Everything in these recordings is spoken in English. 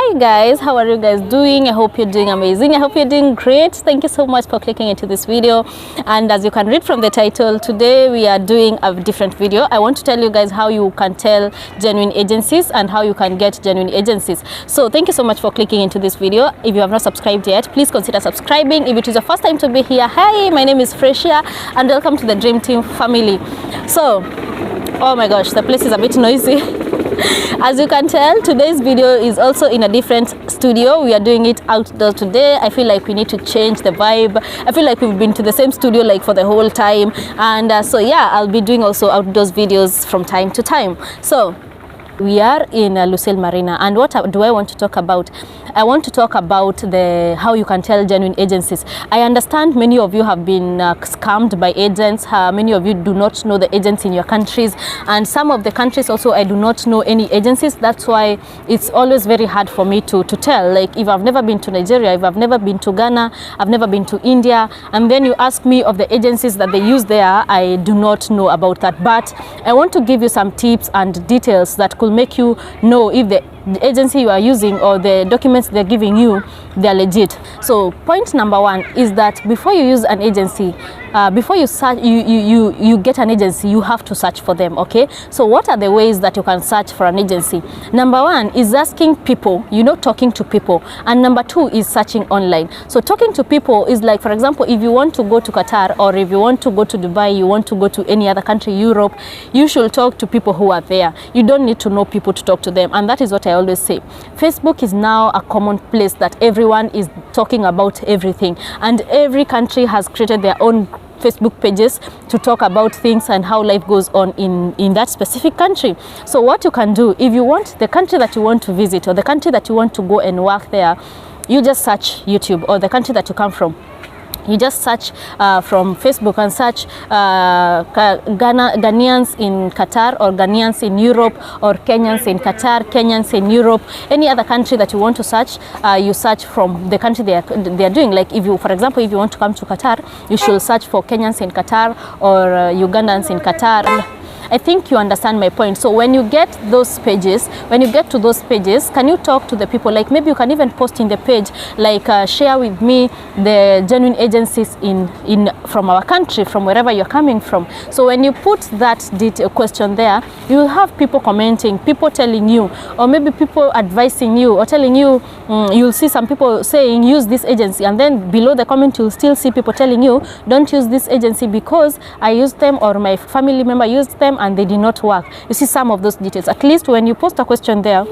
Hi guys, how are you guys doing? I hope you're doing amazing. I hope you're doing great. Thank you so much for clicking into this video. And as you can read from the title, today we are doing a different video. I want to tell you guys how you can tell genuine agencies and how you can get genuine agencies. So thank you so much for clicking into this video. If you have not subscribed yet, please consider subscribing. If it is your first time to be here, hi, my name is Frecia and welcome to the Dream Team family. So, oh my gosh, the place is a bit noisy. As you can tell, today's video is also in a different studio. We are doing it outdoors today. I feel like we need to change the vibe. I feel like we've been to the same studio like for the whole time, and so yeah, I'll be doing also outdoors videos from time to time. So we are in Lucille Marina, and what do I want to talk about? I want to talk about how you can tell genuine agencies. I understand many of you have been scammed by agents. Many of you do not know the agents in your countries, and some of the countries also I do not know any agencies. That's why it's always very hard for me to tell. Like if I've never been to Nigeria, if I've never been to Ghana, I've never been to India, and then you ask me of the agencies that they use there, I do not know about that. But I want to give you some tips and details that could make you know if the agency you are using or the documents they're giving you, they're legit. So point number one is that before you use an agency, before you search, you get an agency, you have to search for them. Okay, so what are the ways that you can search for an agency? Number one is asking people, talking to people, and number two is searching online. So talking to people is like, for example, if you want to go to Qatar, or if you want to go to Dubai, you want to go to any other country, Europe, you should talk to people who are there. You don't need to know people to talk to them, and that is what I always say. Facebook is now a common place that everyone is talking about everything, and every country has created their own Facebook pages to talk about things and how life goes on in that specific country. So what you can do, if you want the country that you want to visit or the country that you want to go and work there, you just search YouTube, or the country that you come from. You just search from Facebook and search Ghanaians in Qatar, or Ghanaians in Europe, or Kenyans in Qatar, Kenyans in Europe, any other country that you want to search. You search from the country they are doing. Like if you, for example, if you want to come to Qatar, you should search for Kenyans in Qatar or Ugandans in Qatar. I think you understand my point. So when you get those pages, when you get to those pages, can you talk to the people? Like maybe you can even post in the page, like share with me the genuine agencies from our country, from wherever you're coming from. So when you put that question there, you will have people commenting, people telling you, or maybe people advising you or telling you. You'll see some people saying use this agency, and then below the comment you'll still see people telling you don't use this agency because I used them or my family member used them and they did not work. You see some of those details. At least when you post a question there,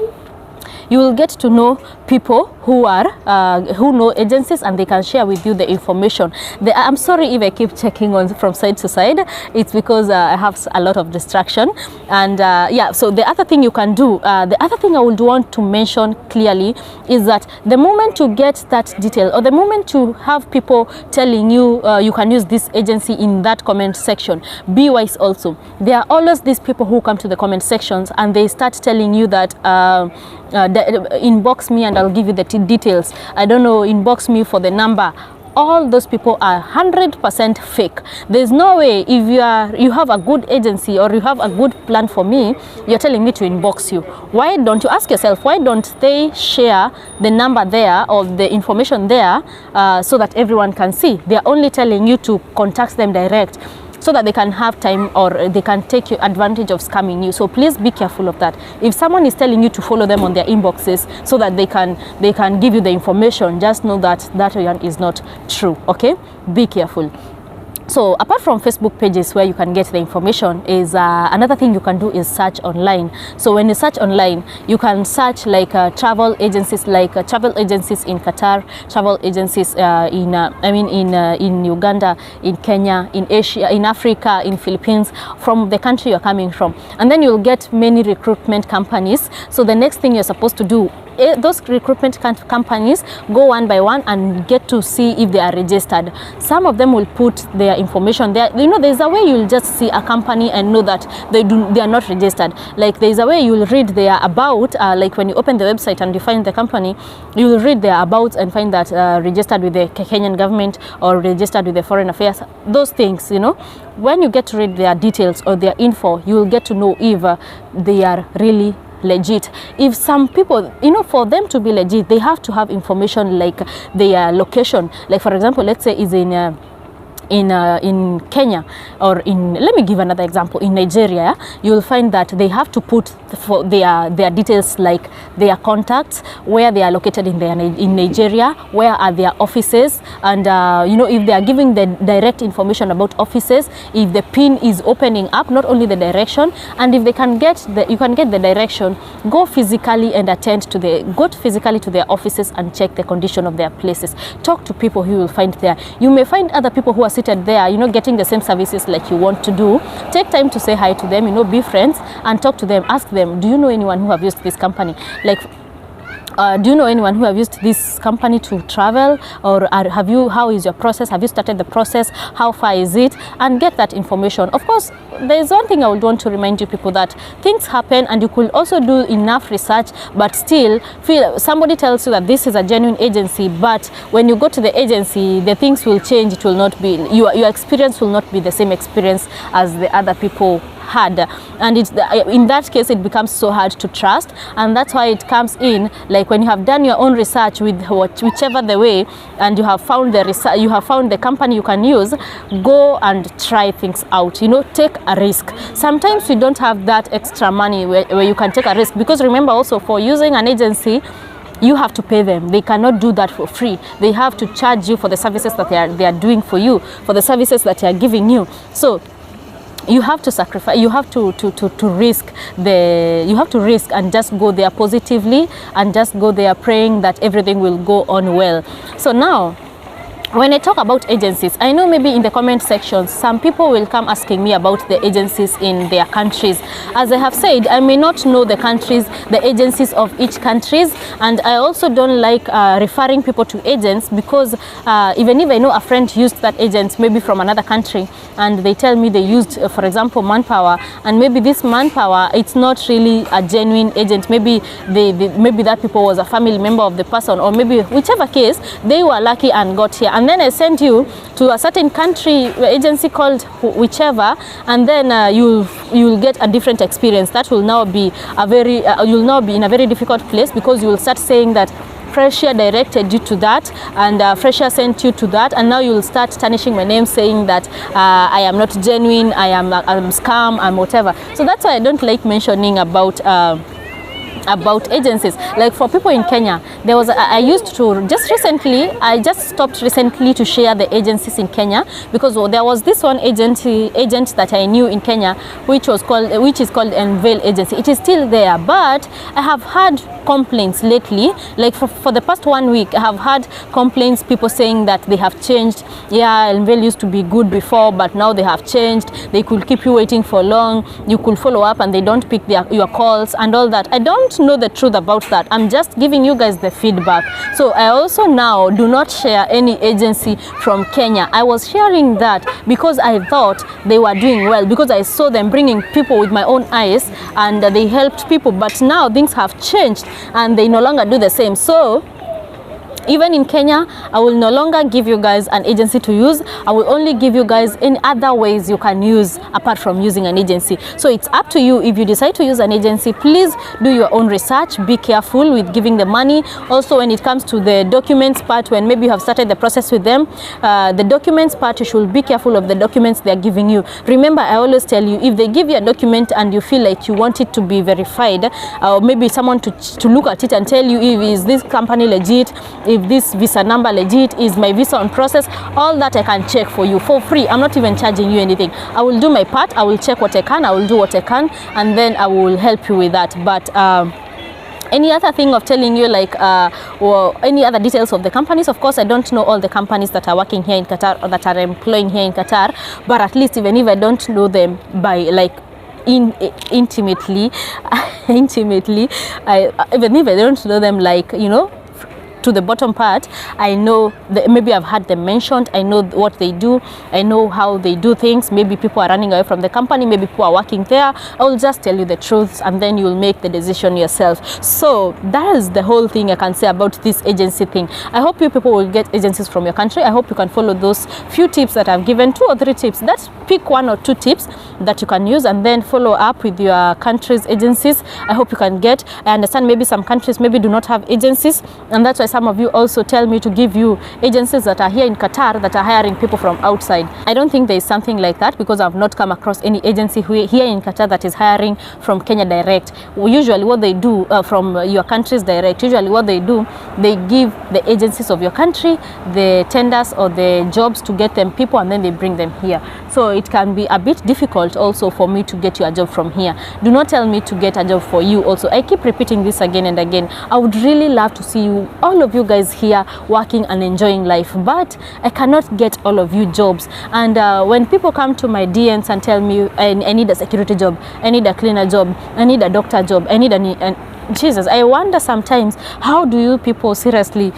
you will get to know people who know agencies, and they can share with you the information. I'm sorry if I keep checking on from side to side. It's because I have a lot of distraction. And yeah, so the other thing you can do, the other thing I would want to mention clearly is that the moment you get that detail, or the moment you have people telling you you can use this agency in that comment section, be wise also. There are always these people who come to the comment sections and they start telling you that inbox me and I'll give you the details. I don't know, inbox me for the number. All those people are 100% fake. There's no way, if you have a good agency or you have a good plan for me, you're telling me to inbox you. Why don't you ask yourself, why don't they share the number there or the information there so that everyone can see? They're only telling you to contact them direct, so that they can have time or they can take advantage of scamming you. So please be careful of that. If someone is telling you to follow them on their inboxes so that they can give you the information, just know that that is not true. Okay, be careful. So apart from Facebook pages where you can get the information, is another thing you can do is search online. So when you search online, you can search like travel agencies, in Qatar, travel agencies in Uganda, in Kenya, in Asia, in Africa, in Philippines, from the country you're coming from. And then you'll get many recruitment companies. So the next thing you're supposed to do, those recruitment companies, go one by one and get to see if they are registered. Some of them will put their information there. There's a way you'll just see a company and know that they are not registered. Like there's a way you'll read their about, like when you open the website and you find the company, you will read their about and find that registered with the Kenyan government or registered with the Foreign Affairs. Those things, when you get to read their details or their info, you will get to know if they are really legit. If some people, you know, for them to be legit, they have to have information like their location. Like for example, let's say is in Kenya, or let me give another example, in Nigeria, you will find that they have to put for their details, like their contacts, where they are located in Nigeria, where are their offices, and you know, if they are giving the direct information about offices, if the pin is opening up, not only the direction, and if they can get you can get the direction, go physically and go physically to their offices and check the condition of their places. Talk to people who you will find there. You may find other people who are seated there, you know, getting the same services like you want to do. Take time to say hi to them, you know, be friends and talk to them. Ask them, do you know anyone who have used this company? Like, do you know anyone who have used this company to travel, or how is your process? Have you started the process? How far is it? And get that information. Of course, there is one thing I would want to remind you people, that things happen and you could also do enough research, but still feel somebody tells you that this is a genuine agency, but when you go to the agency, the things will change. It will not be, your experience will not be the same experience as the other people had, and in that case it becomes so hard to trust. And that's why it comes in, like when you have done your own research with whichever the way, and you have found the company you can use, go and try things out, you know, take a risk. Sometimes we don't have that extra money where you can take a risk, because remember also, for using an agency, you have to pay them. They cannot do that for free. They have to charge you for the services that they are doing for you, for the services that they are giving you. So you have to sacrifice, you have to risk and just go there positively, and just go there praying that everything will go on well. So now, when I talk about agencies, I know maybe in the comment section, some people will come asking me about the agencies in their countries. As I have said, I may not know the countries, the agencies of each countries, and I also don't like referring people to agents, because even if I know a friend used that agent maybe from another country, and they tell me they used, for example, Manpower, and maybe this Manpower, it's not really a genuine agent. Maybe maybe that people was a family member of the person, or maybe whichever case, they were lucky and got here. And then I sent you to a certain country agency called whichever, and then you'll get a different experience. That will now be you'll now be in a very difficult place, because you will start saying that Freshia directed you to that, and Freshia sent you to that, and now you'll start tarnishing my name, saying that I am not genuine, I'm scam, I'm whatever. So that's why I don't like mentioning about agencies. Like for people in Kenya, there was I just stopped recently to share the agencies in Kenya, because there was this one agent that I knew in Kenya, which is called Unveil Agency. It is still there, but I have had complaints lately. Like for the past 1 week, I have had complaints, people saying that they have changed. Yeah, Unveil used to be good before, but now they have changed. They could keep you waiting for long. You could follow up and they don't pick your calls and all that. I don't know the truth about that. I'm just giving you guys the feedback. So I also now do not share any agency from Kenya. I was sharing that because I thought they were doing well, because I saw them bringing people with my own eyes, and they helped people. But now things have changed and they no longer do the same. So even in Kenya, I will no longer give you guys an agency to use. I will only give you guys in other ways you can use apart from using an agency. So it's up to you. If you decide to use an agency, please do your own research. Be careful with giving the money. Also, when it comes to the documents part, when maybe you have started the process with them, the documents part, you should be careful of the documents they are giving you. Remember, I always tell you, if they give you a document and you feel like you want it to be verified, or maybe someone to look at it and tell you, is this company legit, if this visa number legit, is my visa on process, all that I can check for you for free. I'm not even charging you anything. I will do my part. I will check what I can. I will do what I can, and then I will help you with that. But any other thing of telling you, like or any other details of the companies, of course I don't know all the companies that are working here in Qatar, or that are employing here in Qatar, but at least even if I don't know them by like intimately, even if I don't know them, like, you know, to the bottom part, I know that maybe I've had them mentioned. I know what they do. I know how they do things. Maybe people are running away from the company. Maybe people are working there. I will just tell you the truth, and then you will make the decision yourself. So that is the whole thing I can say about this agency thing. I hope you people will get agencies from your country. I hope you can follow those few tips that I've given, 2 or 3 tips. That's pick 1 or 2 tips that you can use and then follow up with your country's agencies. I hope you can get. I understand maybe some countries maybe do not have agencies, and that's why some of you also tell me to give you agencies that are here in Qatar that are hiring people from outside. I don't think there is something like that, because I've not come across any agency here in Qatar that is hiring from Kenya direct. Usually what they do from your countries direct, usually what they do, they give the agencies of your country the tenders or the jobs to get them people, and then they bring them here. So it can be a bit difficult also for me to get you a job from here. Do not tell me to get a job for you also. I keep repeating this again and again. I would really love to see you, all of you guys here, working and enjoying life, but I cannot get all of you jobs. And when people come to my DMs and tell me I need a security job, I need a cleaner job, I need a doctor job, I need Jesus, I wonder sometimes, how do you people seriously?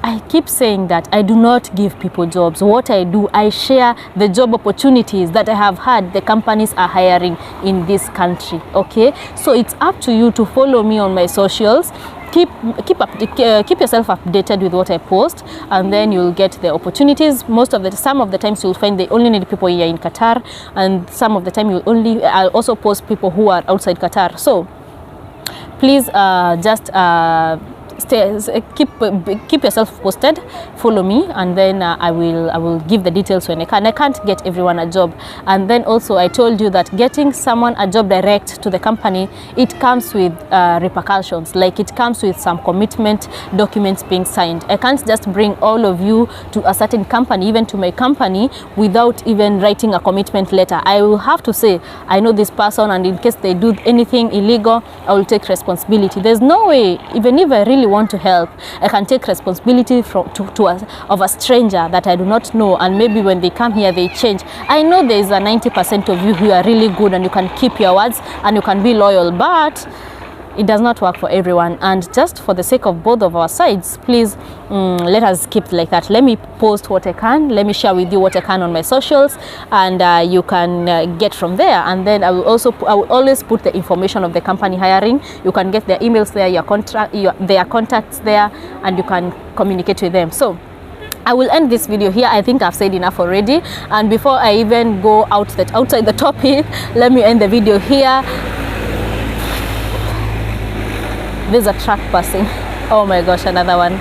I keep saying that I do not give people jobs. What I do, I share the job opportunities that I have had the companies are hiring in this country. Okay, so it's up to you to follow me on my socials. Keep yourself updated with what I post, and then you'll get the opportunities. Some of the times you'll find they only need people here in Qatar, and some of the time I'll also post people who are outside Qatar. So please keep yourself posted, follow me, and then I will give the details when I can. I can't get everyone a job. And then also I told you that getting someone a job direct to the company, it comes with repercussions. Like, it comes with some commitment documents being signed. I can't just bring all of you to a certain company, even to my company, without even writing a commitment letter. I will have to say I know this person, and in case they do anything illegal, I will take responsibility. There's no way, even if I really want to help, I can take responsibility of a stranger that I do not know, and maybe when they come here they change. I know there is a 90% of you who are really good and you can keep your words and you can be loyal, but it does not work for everyone. And just for the sake of both of our sides, please let us keep like that. Let me post what I can, let me share with you what I can on my socials, and you can get from there. And then I will always put the information of the company hiring. You can get their emails there, their contacts there, and you can communicate with them. So I will end this video here. I think I've said enough already, and before I even go outside the topic, let me end the video here. There's a truck passing. Oh my gosh, another one.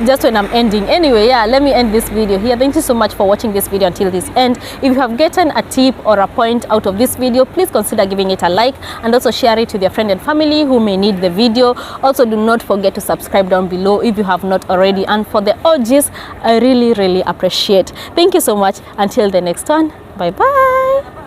Just when I'm ending. Anyway, yeah, let me end this video here. Thank you so much for watching this video until this end. If you have gotten a tip or a point out of this video, please consider giving it a like, and also share it with your friend and family who may need the video. Also, do not forget to subscribe down below if you have not already. And for the OGs, I really appreciate. Thank you so much. Until the next one, bye bye.